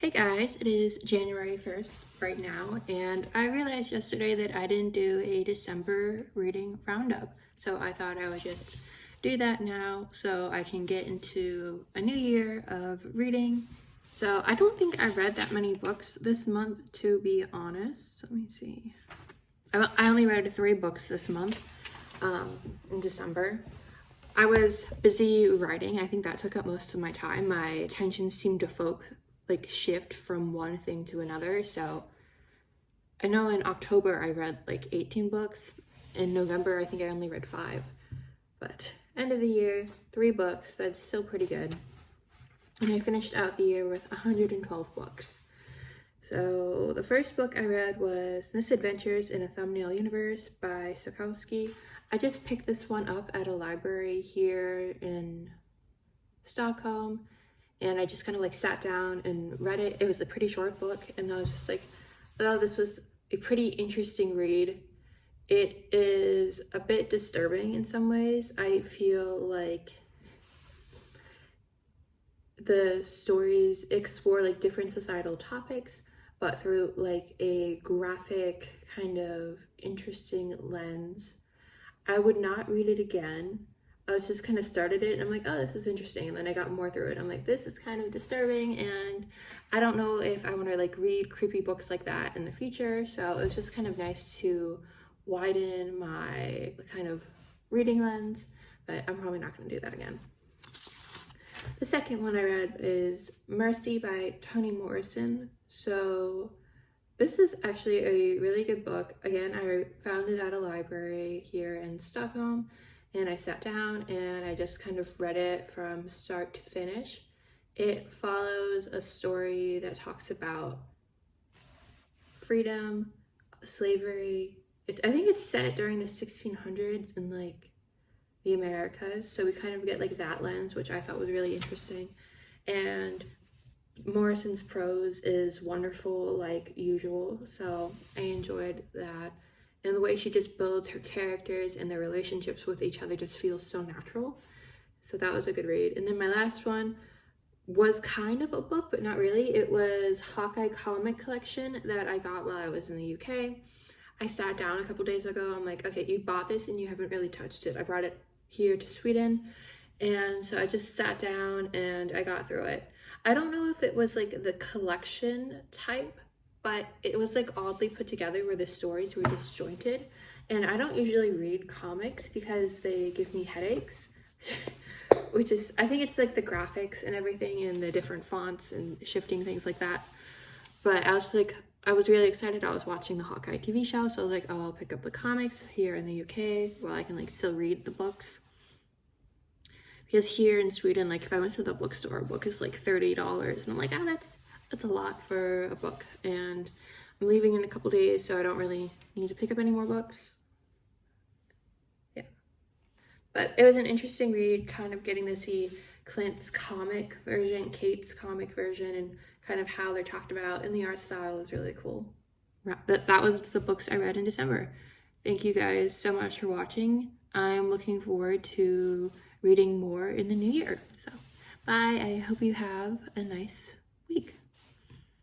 Hey guys, it is January 1st right now, and I realized yesterday that I didn't do a December reading roundup. So I thought I would just do that now so I can get into a new year of reading. So I don't think I read that many books this month, to be honest. Let me see. I only read 3 books this month in December. I was busy writing. I think that took up most of my time. My attention seemed to shift from one thing to another. So I know in October I read like 18 books. In November I think I only read 5. But end of the year, 3 books. That's still pretty good. And I finished out the year with 112 books. So the first book I read was Misadventures in a Thumbnail Universe by Sokowski. I just picked this one up at a library here in Stockholm, and I just kind of sat down and read it. It was a pretty short book, and I was just like, oh, this was a pretty interesting read. It is a bit disturbing in some ways. I feel like the stories explore different societal topics, but through a graphic kind of interesting lens. I would not read it again. I was just kind of started it and I'm like, oh, this is interesting. And then I got more through it. I'm like, this is kind of disturbing. And I don't know if I want to read creepy books like that in the future. So it was just kind of nice to widen my kind of reading lens, but I'm probably not going to do that again. The second one I read is Mercy by Toni Morrison. So this is actually a really good book. Again, I found it at a library here in Stockholm, and I sat down and I just kind of read it from start to finish. It follows a story that talks about freedom, slavery. I think it's set during the 1600s in the Americas, so we kind of get that lens, which I thought was really interesting. And Morrison's prose is wonderful like usual, so I enjoyed that. And the way she just builds her characters and their relationships with each other just feels so natural. So that was a good read. And then my last one was kind of a book, but not really. It was Hawkeye Comic Collection that I got while I was in the UK. I sat down a couple days ago. I'm like, okay, you bought this and you haven't really touched it. I brought it here to Sweden, and so I just sat down and I got through it. I don't know if it was the collection type, but it was oddly put together where the stories were disjointed. And I don't usually read comics because they give me headaches, which is, I think it's the graphics and everything and the different fonts and shifting things like that. But I was really excited. I was watching the Hawkeye TV show, so I was like, oh, I'll pick up the comics here in the UK where I can still read the books. Because here in Sweden, if I went to the bookstore, a book is $30, and I'm like, ah, that's a lot for a book. And I'm leaving in a couple days, so I don't really need to pick up any more books. Yeah. But it was an interesting read, kind of getting to see Clint's comic version, Kate's comic version, and kind of how they're talked about, and the art style is really cool. That was the books I read in December. Thank you guys so much for watching. I'm looking forward to reading more in the new year. So bye. I hope you have a nice week.